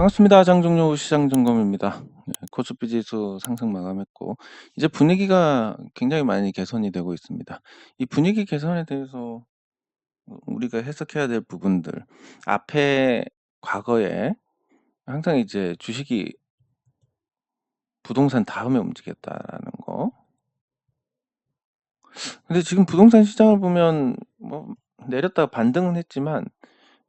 반갑습니다. 장종료 시장점검입니다. 코스피 지수 상승 마감했고 이제 분위기가 굉장히 많이 개선이 되고 있습니다. 이 분위기 개선에 대해서 우리가 해석해야 될 부분들, 앞에 과거에 항상 이제 주식이 부동산 다음에 움직였다라는 거. 근데 지금 부동산 시장을 보면 뭐 내렸다가 반등은 했지만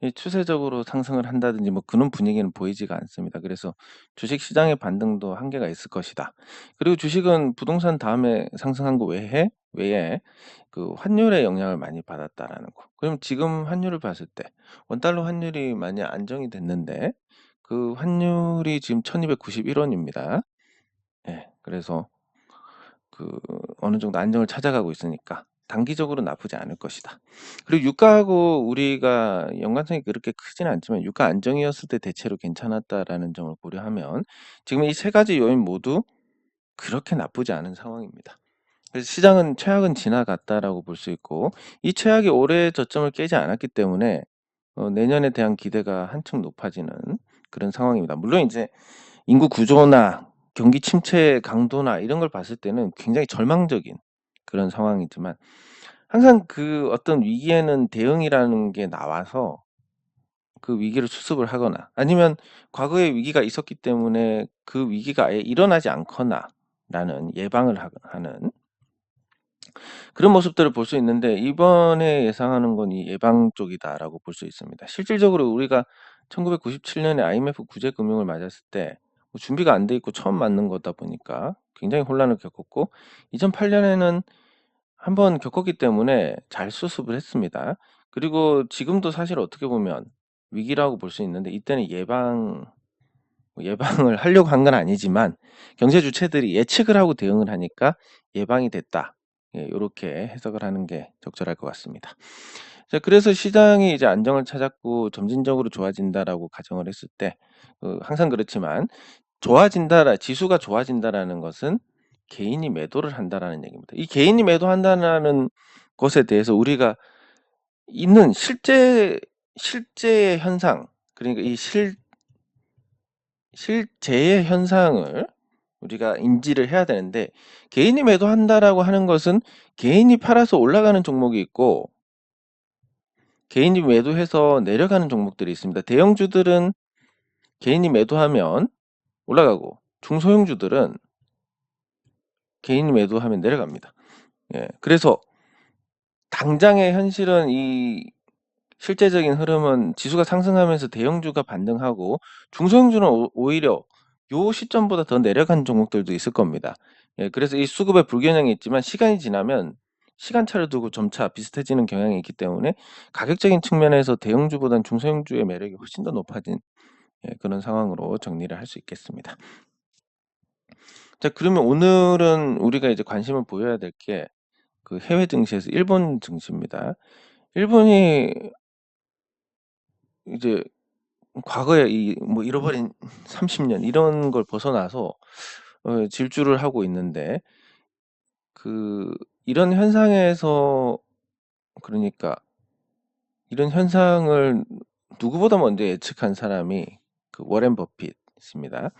이 추세적으로 상승을 한다든지 뭐 그런 분위기는 보이지가 않습니다. 그래서 주식 시장의 반등도 한계가 있을 것이다. 그리고 주식은 부동산 다음에 상승한 거 외에 그 환율의 영향을 많이 받았다라는 거. 그럼 지금 환율을 봤을 때 원달러 환율이 많이 안정이 됐는데 그 환율이 지금 1,291 원입니다. 예. 그래서 그 어느 정도 안정을 찾아가고 있으니까 단기적으로 나쁘지 않을 것이다. 그리고 유가하고 우리가 연관성이 그렇게 크지는 않지만 유가 안정이었을 때 대체로 괜찮았다라는 점을 고려하면 지금 이 세 가지 요인 모두 그렇게 나쁘지 않은 상황입니다. 그래서 시장은 최악은 지나갔다라고 볼 수 있고 이 최악이 올해 저점을 깨지 않았기 때문에 내년에 대한 기대가 한층 높아지는 그런 상황입니다. 물론 이제 인구 구조나 경기 침체의 강도나 이런 걸 봤을 때는 굉장히 절망적인 그런 상황이지만 항상 그 어떤 위기에는 대응이라는 게 나와서 그 위기를 수습을 하거나 아니면 과거에 위기가 있었기 때문에 그 위기가 아예 일어나지 않거나라는 예방을 하는 그런 모습들을 볼 수 있는데 이번에 예상하는 건 이 예방 쪽이다라고 볼 수 있습니다. 실질적으로 우리가 1997 년에 IMF 구제 금융을 맞았을 때 뭐 준비가 안 돼 있고 처음 맞는 거다 보니까 굉장히 혼란을 겪었고 2008 년에는 한번 겪었기 때문에 잘 수습을 했습니다. 그리고 지금도 사실 어떻게 보면 위기라고 볼 수 있는데 이때는 예방을 하려고 한 건 아니지만 경제 주체들이 예측을 하고 대응을 하니까 '예방이 됐다.' 예 요렇게 해석을 하는 게 적절할 것 같습니다. 자 그래서 시장이 이제 안정을 찾았고 '점진적으로 좋아진다.'라고 가정을 했을 때 항상 그렇지만 지수가 좋아진다라는 것은 개인이 매도를 한다라는 얘기입니다. 이 개인이 매도한다라는 것에 대해서 우리가 있는 실제의 현상 그러니까 이 실제의 현상을 우리가 인지를 해야 되는데 개인이 매도한다라고 하는 것은 개인이 팔아서 올라가는 종목이 있고 개인이 매도해서 내려가는 종목들이 있습니다. 대형주들은 개인이 매도하면 올라가고 중소형주들은 개인이 매도하면 내려갑니다. 예. 그래서 당장의 현실은 이 실제적인 흐름은 지수가 상승하면서 대형주가 반등하고 중소형주는 오히려 요 시점보다 더 내려간 종목들도 있을 겁니다. 예 그래서 이 수급에 불균형이 있지만 시간이 지나면 시간차를 두고 점차 비슷해지는 경향이 있기 때문에 가격적인 측면에서 대형주보다는 중소형주의 매력이 훨씬 더 높아진 그런 상황으로 정리를 할 수 있겠습니다. 자 그러면 오늘은 우리가 이제 관심을 보여야 될 게 그 해외 증시에서 일본 증시입니다. 일본이 이제 과거에 이 뭐 잃어버린 30년 이런 걸 벗어나서 질주를 하고 있는데 그 이런 현상에서 그러니까 이런 현상을 누구보다 먼저 예측한 사람이 그 워렌 버핏입니다.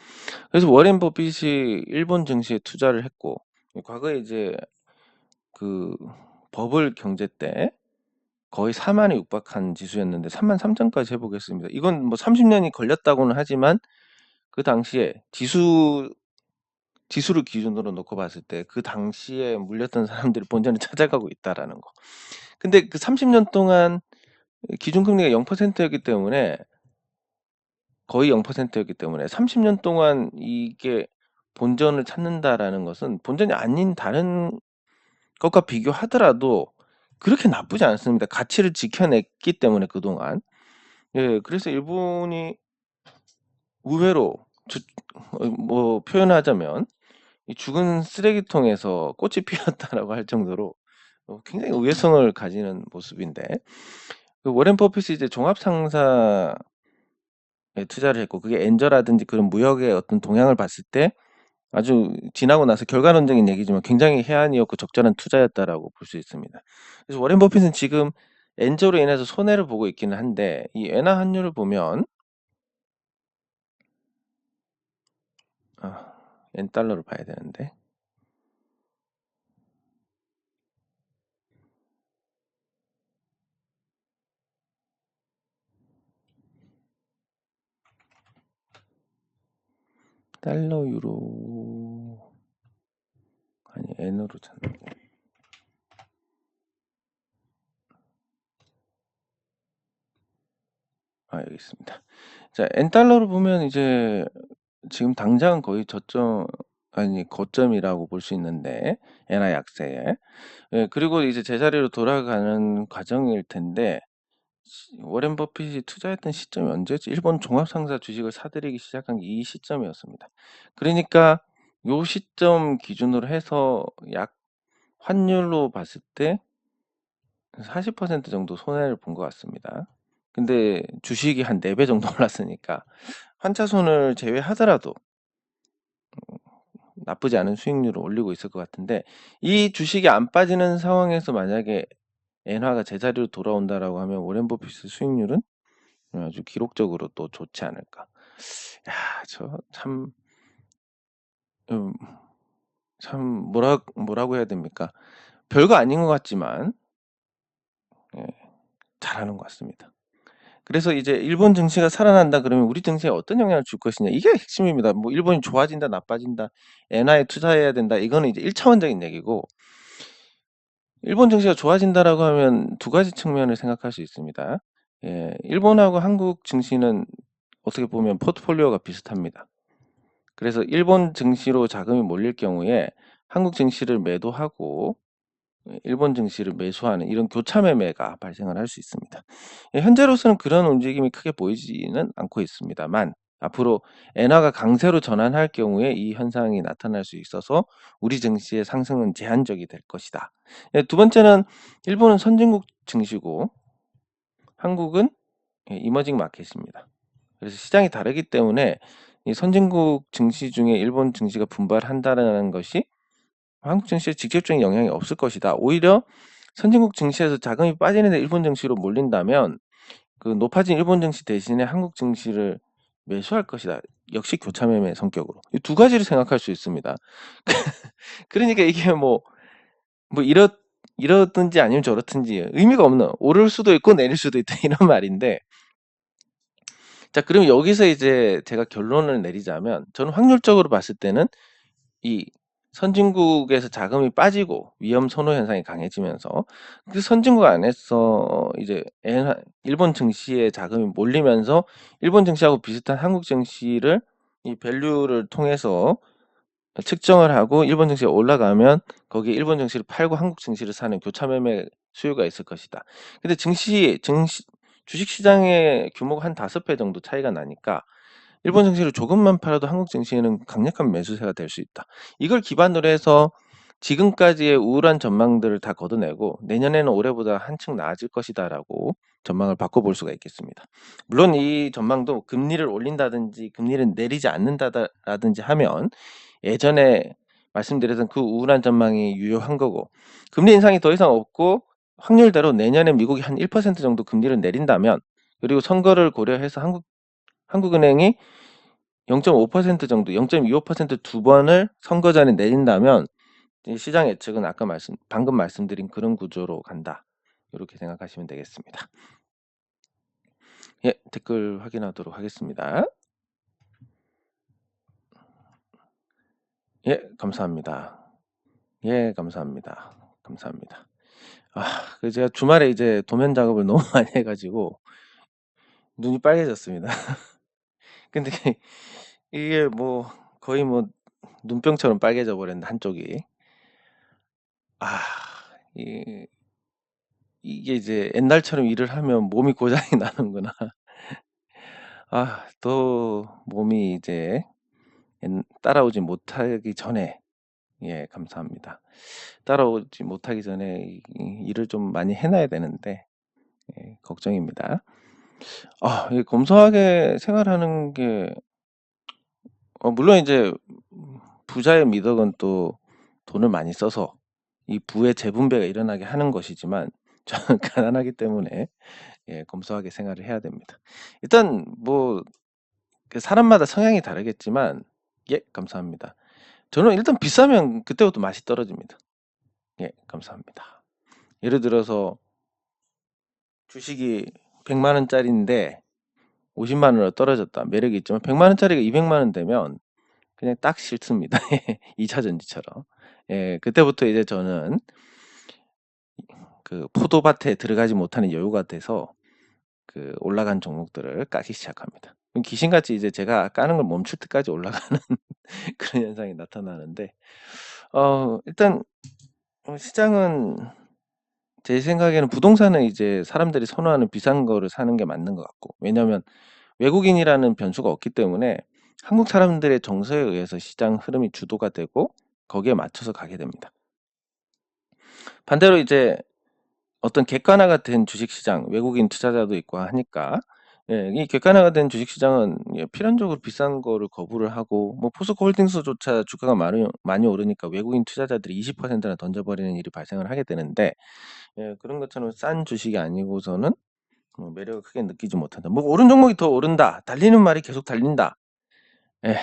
그래서 워렌 버핏이 일본 증시에 투자를 했고 과거에 이제 그 버블 경제 때 거의 4만에 육박한 지수였는데 33,000까지 회복했습니다. 이건 뭐 30 년이 걸렸다고는 하지만 그 당시에 지수를 기준으로 놓고 봤을 때 그 당시에 물렸던 사람들이 본전을 찾아가고 있다라는 거. 근데 그 30년 동안 기준금리가 0% 였기 때문에 거의 0% 였기 때문에 30년 동안 이게 본전을 찾는다라는 것은 본전이 아닌 다른 것과 비교하더라도 그렇게 나쁘지 않습니다. 가치를 지켜냈기 때문에 그동안. 예 그래서 일본이 의외로 뭐 표현하자면 이 "죽은 쓰레기통에서 꽃이 피었다."라고 할 정도로 굉장히 우회성을 가지는 모습인데 그 워렌 버핏이 이제 종합 상사에 투자를 했고 그게 엔저라든지 그런 무역의 어떤 동향을 봤을 때 아주 지나고 나서 결과론적인 얘기지만 굉장히 해안이었고 적절한 투자였다라고 볼 수 있습니다. 그래서 워렌 버핏은 지금 엔저로 인해서 손해를 보고 있기는 한데 이 엔화 환율을 보면 엔달러로 봐야 되는데. 달러, 유로. 아니, 엔으로 찾는데. 여기 있습니다. 자, 엔달러로 보면 이제 지금 당장 거의 고점이라고 볼 수 있는데, 엔화 약세에. 예, 그리고 이제 제자리로 돌아가는 과정일 텐데, 워렌 버핏이 투자했던 시점이 언제였지? 일본 종합상사 주식을 사들이기 시작한 게 이 시점이었습니다. 그러니까 요 시점 기준으로 해서 약 환율로 봤을 때 40% 정도 손해를 본 것 같습니다. 근데 주식이 한 4배 정도 올랐으니까 환차손을 제외하더라도 나쁘지 않은 수익률을 올리고 있을 것 같은데, 이 주식이 안 빠지는 상황에서 만약에 엔화가 제자리로 돌아온다라고 하면 워렌 버핏의 수익률은 아주 기록적으로 또 좋지 않을까. 야, 저 참, 음, 참 뭐라고 해야 됩니까? 별거 아닌 것 같지만 예, 잘하는 것 같습니다. 그래서 이제 일본 증시가 살아난다 그러면 우리 증시에 어떤 영향을 줄 것이냐, 이게 핵심입니다. 뭐 일본이 좋아진다 나빠진다, 엔화에 투자해야 된다, 이거는 이제 1차원적인 얘기고, 일본 증시가 좋아진다라고 하면 두 가지 측면을 생각할 수 있습니다. 예, 일본하고 한국 증시는 어떻게 보면 포트폴리오가 비슷합니다. 그래서 일본 증시로 자금이 몰릴 경우에 한국 증시를 매도하고 일본 증시를 매수하는 이런 교차 매매가 발생을 할 수 있습니다. 예, 현재로서는 그런 움직임이 크게 보이지는 않고 있습니다만, 앞으로 엔화가 강세로 전환할 경우에 이 현상이 나타날 수 있어서 우리 증시의 상승은 제한적이 될 것이다. 예, 두 번째는 일본은 선진국 증시고 한국은 이머징 마켓입니다. 그래서 시장이 다르기 때문에 이 선진국 증시 중에 일본 증시가 분발한다는 것이 한국 증시에 직접적인 영향이 없을 것이다. 오히려 선진국 증시에서 자금이 빠지는데 일본 증시로 몰린다면 그 높아진 일본 증시 대신에 한국 증시를 매수할 것이다. 역시 교차매매 성격으로. 이 두 가지를 생각할 수 있습니다. 그러니까 이게 뭐 이렇든지 아니면 저렇든지 의미가 없는, 오를 수도 있고 내릴 수도 있다 이런 말인데, 자, 그럼 여기서 이제 제가 결론을 내리자면 저는 확률적으로 봤을 때는 이 선진국에서 자금이 빠지고 위험 선호 현상이 강해지면서 그 선진국 안에서 이제 일본 증시에 자금이 몰리면서 일본 증시하고 비슷한 한국 증시를 이 밸류를 통해서 측정을 하고 일본 증시가 올라가면 거기에 일본 증시를 팔고 한국 증시를 사는 교차 매매 수요가 있을 것이다. 근데 주식 시장의 규모가 한 5배 정도 차이가 나니까 일본 증시를 조금만 팔아도 한국 증시에는 강력한 매수세가 될 수 있다. 이걸 기반으로 해서 지금까지의 우울한 전망들을 다 걷어내고 내년에는 올해보다 한층 나아질 것이다라고 전망을 바꿔볼 수가 있겠습니다. 물론 이 전망도 금리를 올린다든지 금리를 내리지 않는다라든지 하면 예전에 말씀드렸던 그 우울한 전망이 유효한 거고, 금리 인상이 더 이상 없고 확률대로 내년에 미국이 한 1% 정도 금리를 내린다면, 그리고 선거를 고려해서 한국은행이 0.5% 정도, 0.25% 두 번을 선거 전에 내린다면 시장 예측은 방금 말씀드린 그런 구조로 간다. 이렇게 생각하시면 되겠습니다. 예, 댓글 확인하도록 하겠습니다. 예, 감사합니다. 예, 감사합니다. 감사합니다. 제가 주말에 이제 도면 작업을 너무 많이 해가지고 눈이 빨개졌습니다. 근데 이게 거의 눈병처럼 빨개져 버렸는데 한쪽이. 이게 이제 옛날처럼 일을 하면 몸이 고장이 나는구나. 또 몸이 이제 따라오지 못하기 전에, 예, 감사합니다. 따라오지 못하기 전에 이 일을 좀 많이 해놔야 되는데, 예, 걱정입니다. 이 검소하게 생활하는 게, 물론 이제 부자의 미덕은 또 돈을 많이 써서 이 부의 재분배가 일어나게 하는 것이지만 저는 가난하기 때문에 예, 검소하게 생활을 해야 됩니다. 일단 그 사람마다 성향이 다르겠지만 예, 감사합니다. 저는 일단 비싸면 그때부터 맛이 떨어집니다. 예, 감사합니다. 예를 들어서 주식이 100만 원짜리인데 50만 원으로 떨어졌다. 매력이 있지만 100만 원짜리가 200만 원 되면 그냥 딱 싫습니다. 2차 전지처럼. 예, 그때부터 이제 저는 그 포도밭에 들어가지 못하는 여유가 돼서 그 올라간 종목들을 까기 시작합니다. 그럼 귀신같이 이제 제가 까는 걸 멈출 때까지 올라가는 그런 현상이 나타나는데 일단 시장은 제 생각에는 부동산은 이제 사람들이 선호하는 비싼 거를 사는 게 맞는 것 같고, 왜냐하면 외국인이라는 변수가 없기 때문에 한국 사람들의 정서에 의해서 시장 흐름이 주도가 되고 거기에 맞춰서 가게 됩니다. 반대로 이제 어떤 객관화가 된 주식시장, 외국인 투자자도 있고 하니까, 예, 이 객관화가 된 주식시장은 예, 필연적으로 비싼 거를 거부를 하고, 뭐 포스코홀딩스조차 주가가 많이 오르니까 외국인 투자자들이 20%나 던져버리는 일이 발생을 하게 되는데, 예, 그런 것처럼 싼 주식이 아니고서는 매력을 크게 느끼지 못한다. 뭐 오른 종목이 더 오른다, 달리는 말이 계속 달린다. 예,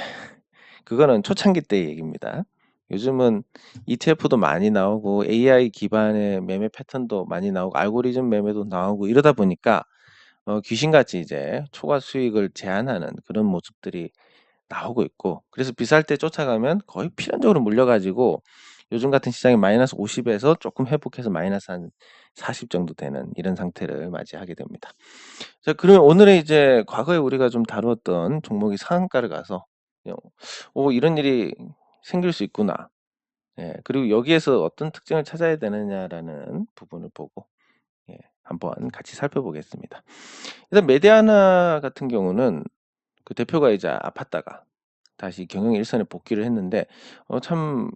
그거는 초창기 때 얘기입니다. 요즘은 ETF도 많이 나오고 AI 기반의 매매 패턴도 많이 나오고 알고리즘 매매도 나오고 이러다 보니까 귀신같이 이제 초과 수익을 제한하는 그런 모습들이 나오고 있고, 그래서 비쌀 때 쫓아가면 거의 필연적으로 물려가지고 요즘 같은 시장이 마이너스 50에서 조금 회복해서 마이너스 한 40 정도 되는 이런 상태를 맞이하게 됩니다. 자, 그러면 오늘의 이제 과거에 우리가 좀 다루었던 종목이 상한가를 가서 이런 일이 생길 수 있구나. 예, 그리고 여기에서 어떤 특징을 찾아야 되느냐라는 부분을 보고 예, 한번 같이 살펴보겠습니다. 일단 메디아나 같은 경우는 그 대표가 이제 아팠다가 다시 경영 일선에 복귀를 했는데 참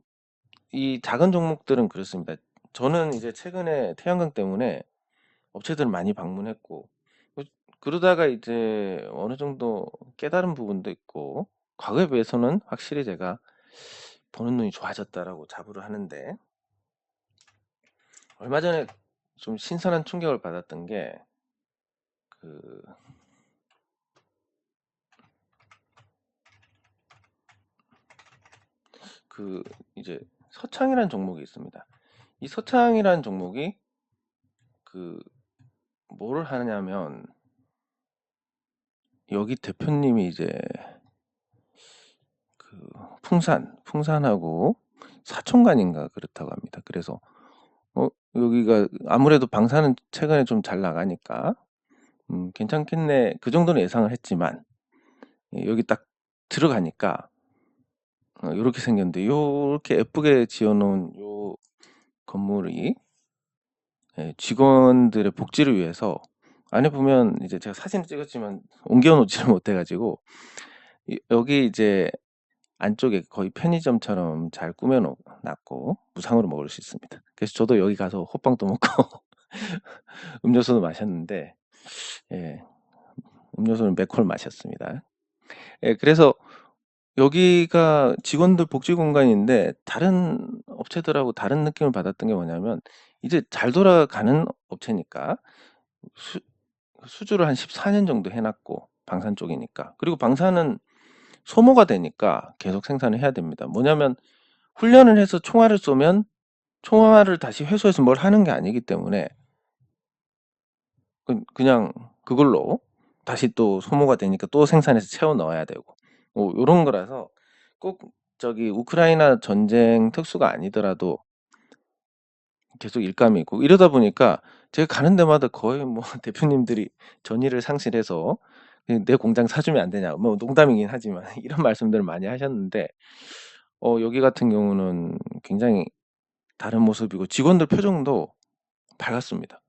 이 작은 종목들은 그렇습니다. 저는 이제 최근에 태양광 때문에 업체들을 많이 방문했고 그 그러다가 이제 어느 정도 깨달은 부분도 있고, 과거에 비해서는 확실히 제가 보는 눈이 좋아졌다라고 자부를 하는데, 얼마 전에 좀 신선한 충격을 받았던 게 그 그 이제 서창이라는 종목이 있습니다. 이 서창이라는 종목이 그 뭐를 하냐면, 여기 대표님이 이제 그 풍산하고 사촌간인가 그렇다고 합니다. 그래서 여기가 아무래도 방사는 최근에 좀 잘 나가니까 괜찮겠네, 그 정도는 예상을 했지만 여기 딱 들어가니까 요렇게 생겼는데, 요렇게 예쁘게 지어 놓은 요 건물이 예, 직원들의 복지를 위해서, 안에 보면 이제 제가 사진을 찍었지만 옮겨 놓지를 못해 가지고 여기 이제 안쪽에 거의 편의점처럼 잘 꾸며 놨고 무상으로 먹을 수 있습니다. 그래서 저도 여기 가서 호빵도 먹고 음료수도 마셨는데, 예, 음료수는 맥콜 마셨습니다. 예, 그래서 여기가 직원들 복지 공간인데 다른 업체들하고 다른 느낌을 받았던 게 뭐냐면, 이제 잘 돌아가는 업체니까 수, 수주를 한 14년 정도 해놨고, 방산 쪽이니까, 그리고 방산은 소모가 되니까 계속 생산을 해야 됩니다. 뭐냐면 훈련을 해서 총알을 쏘면 총알을 다시 회수해서 뭘 하는 게 아니기 때문에 그냥 그걸로 다시 또 소모가 되니까 또 생산해서 채워 넣어야 되고 요런 거라서, 꼭 저기 우크라이나 전쟁 특수가 아니더라도 계속 일감이 있고 이러다 보니까 제가 가는 데마다 거의 뭐 대표님들이 전의를 상실해서 내 공장 사주면 안 되냐, 뭐 농담이긴 하지만 이런 말씀들을 많이 하셨는데, 여기 같은 경우는 굉장히 다른 모습이고 직원들 표정도 밝았습니다.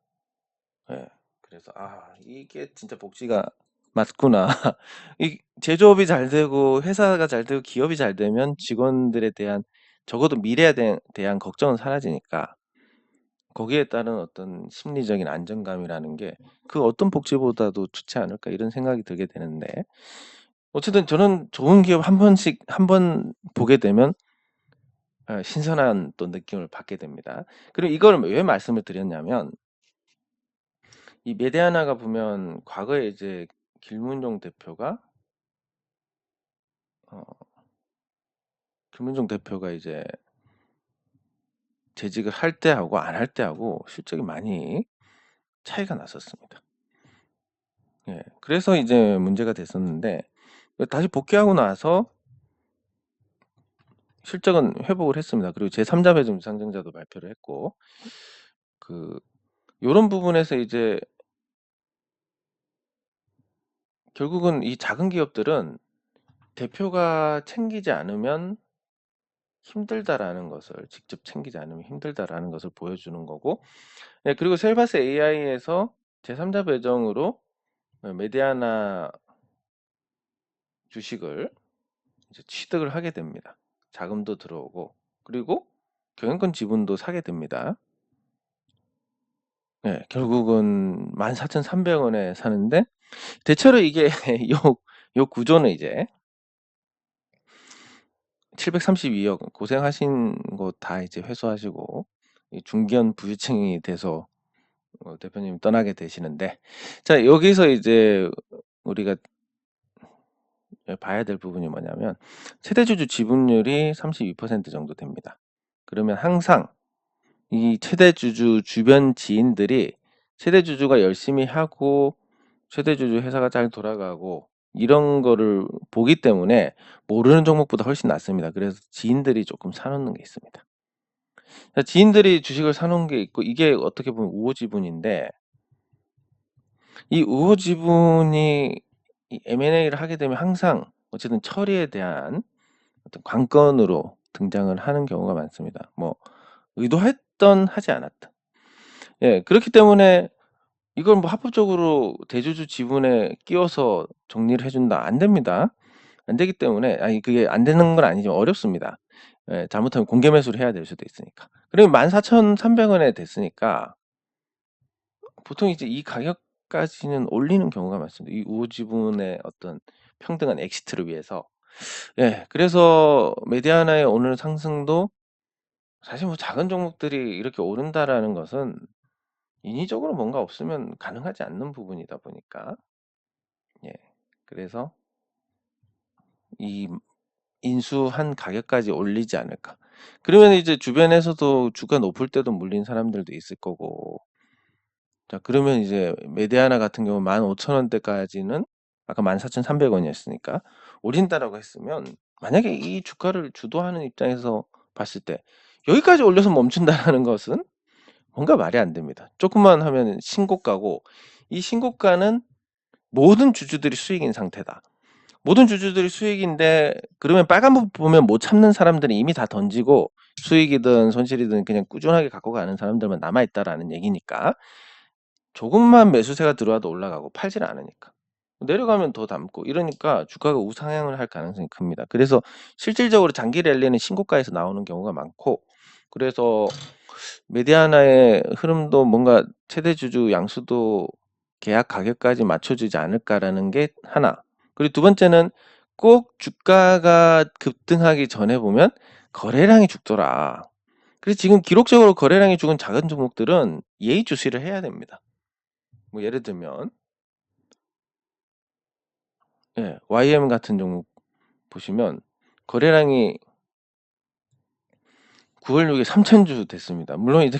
예. 그래서 이게 진짜 복지가 맞구나. 이 제조업이 잘 되고 회사가 잘 되고 기업이 잘 되면 직원들에 대한, 적어도 미래에 대한 걱정은 사라지니까 거기에 따른 어떤 심리적인 안정감이라는 게 그 어떤 복지보다도 좋지 않을까, 이런 생각이 들게 되는데, 어쨌든 저는 좋은 기업 한 번 보게 되면 신선한 또 느낌을 받게 됩니다. 그리고 이걸 왜 말씀을 드렸냐면, 이 메디아나가 보면 과거에 이제 길문종 대표가 어 김문중 대표가 이제 재직을 할 때하고 안 할 때하고 실적이 많이 차이가 났었습니다. 예. 그래서 이제 문제가 됐었는데 다시 복귀하고 나서 실적은 회복을 했습니다. 그리고 제3자 배점 상증자도 발표를 했고 그 요런 부분에서 이제 결국은 이 작은 기업들은 대표가 챙기지 않으면 힘들다라는 것을 직접 챙기지 않으면 힘들다라는 것을 보여주는 거고 예, 그리고 셀바스 AI에서 제3자 배정으로 메디아나 주식을 이제 취득을 하게 됩니다. 자금도 들어오고 그리고 경영권 지분도 사게 됩니다. 네, 결국은 14,300원에 사는데 대체로 이게 요 구조는 이제 732억 고생하신 거 다 이제 회수하시고 중견 부유층이 돼서 대표님 떠나게 되시는데 자 여기서 이제 우리가 봐야 될 부분이 뭐냐면 최대주주 지분율이 32% 정도 됩니다. 그러면 항상 이 최대주주 주변 지인들이 최대주주가 열심히 하고 최대주주 회사가 잘 돌아가고 이런 거를 보기 때문에 모르는 종목보다 훨씬 낫습니다. 그래서 지인들이 조금 사놓는 게 있습니다. 지인들이 주식을 사놓은 게 있고 이게 어떻게 보면 우호지분인데 이 우호지분이 M&A를 하게 되면 항상 어쨌든 처리에 대한 어떤 관건으로 등장을 하는 경우가 많습니다. 뭐 의도했던 하지 않았던. 예, 그렇기 때문에 이걸 뭐 합법적으로 대주주 지분에 끼워서 정리를 해준다 안 됩니다. 안 되기 때문에 아니 그게 안 되는 건 아니지만 어렵습니다. 예, 잘못하면 공개 매수를 해야 될 수도 있으니까. 그리고 14,300원에 됐으니까 보통 이제 이 가격까지는 올리는 경우가 많습니다. 이 우호지분의 어떤 평등한 엑시트를 위해서. 예, 그래서 메디아나의 오늘 상승도 사실 뭐 작은 종목들이 이렇게 오른다라는 것은 인위적으로 뭔가 없으면 가능하지 않는 부분이다 보니까 예, 그래서 이 인수한 가격까지 올리지 않을까. 그러면 이제 주변에서도 주가 높을 때도 물린 사람들도 있을 거고 자 그러면 이제 메디아나 같은 경우 15,000원대까지는 아까 14,300원이었으니까 올린다라고 했으면 만약에 이 주가를 주도하는 입장에서 봤을 때 여기까지 올려서 멈춘다라는 것은 뭔가 말이 안 됩니다. 조금만 하면 신고가고 이 신고가는 모든 주주들이 수익인 상태다. 모든 주주들이 수익인데 그러면 빨간 부 보면 못 참는 사람들은 이미 다 던지고 수익이든 손실이든 그냥 꾸준하게 갖고 가는 사람들만 남아 있다라는 얘기니까 조금만 매수세가 들어와도 올라가고 팔지를 않으니까. 내려가면 더 담고 이러니까 주가가 우상향을 할 가능성이 큽니다. 그래서 실질적으로 장기 랠리는 신고가에서 나오는 경우가 많고 그래서 메디아나의 흐름도 뭔가 최대 주주 양수도 계약 가격까지 맞춰주지 않을까라는 게 하나. 그리고 두 번째는 꼭 주가가 급등하기 전에 보면 거래량이 죽더라. 그래서 지금 기록적으로 거래량이 죽은 작은 종목들은 예의주시를 해야 됩니다. 뭐 예를 들면 예, YM 같은 종목 보시면 거래량이 9월 6일 3,000주 됐습니다. 물론 이제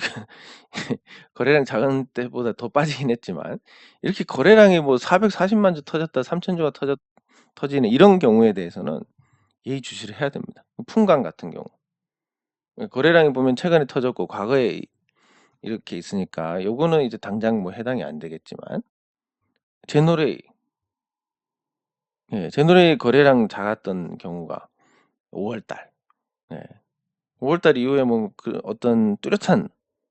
거래량 작은 때보다 더 빠지긴 했지만 이렇게 거래량이 뭐 440만 주 터졌다 3,000주가 터지는 이런 경우에 대해서는 예의주시를 해야 됩니다. 풍강 같은 경우 거래량이 보면 최근에 터졌고 과거에 이렇게 있으니까 요거는 이제 당장 뭐 해당이 안 되겠지만 제노레이 예, 제노레이 거래량 작았던 경우가 5월달 예, 5월달 이후에 뭐 그 어떤 뚜렷한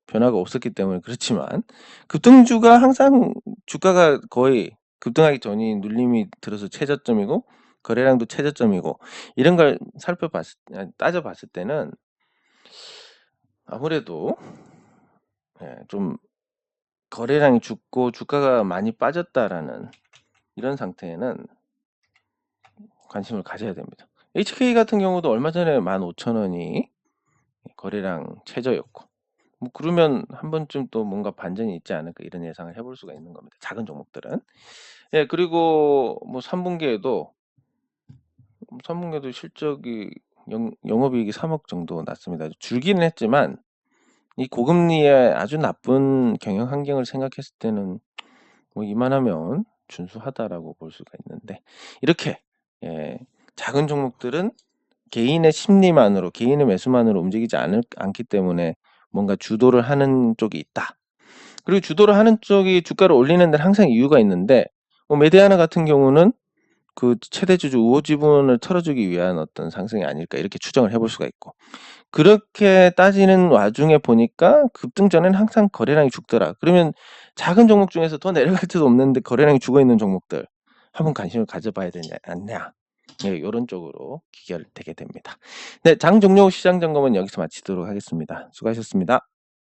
변화가 없었기 때문에 그렇지만 급등주가 항상 주가가 거의 급등하기 전이 눌림이 들어서 최저점이고 거래량도 최저점이고 이런 걸 따져봤을 때는 아무래도 예, 좀 거래량이 죽고 주가가 많이 빠졌다라는 이런 상태에는 관심을 가져야 됩니다. HK 같은 경우도 얼마 전에 15,000원이 거래량 최저였고 뭐 그러면 한 번쯤 또 뭔가 반전이 있지 않을까 이런 예상을 해볼 수가 있는 겁니다. 작은 종목들은. 예, 그리고 뭐 3분기에도 실적이 영업이익이 3억 정도 났습니다. 줄기는 했지만 이 고금리의 아주 나쁜 경영 환경을 생각했을 때는 뭐 이만하면 준수하다라고 볼 수가 있는데, 이렇게 작은 종목들은 개인의 심리만으로, 개인의 매수만으로 움직이지 않기 때문에 뭔가 주도를 하는 쪽이 있다. 그리고 주도를 하는 쪽이 주가를 올리는 데는 항상 이유가 있는데, 메디아나 같은 경우는 그 최대 주주 우호 지분을 털어주기 위한 어떤 상승이 아닐까, 이렇게 추정을 해볼 수가 있고, 그렇게 따지는 와중에 보니까 급등 전에는 항상 거래량이 죽더라. 그러면 작은 종목 중에서 더 내려갈 데도 없는데 거래량이 죽어 있는 종목들 한번 관심을 가져봐야 되지 않냐. 이런 쪽으로 기결되게 됩니다. 네, 장 종료 시장 점검은 여기서 마치도록 하겠습니다. 수고하셨습니다.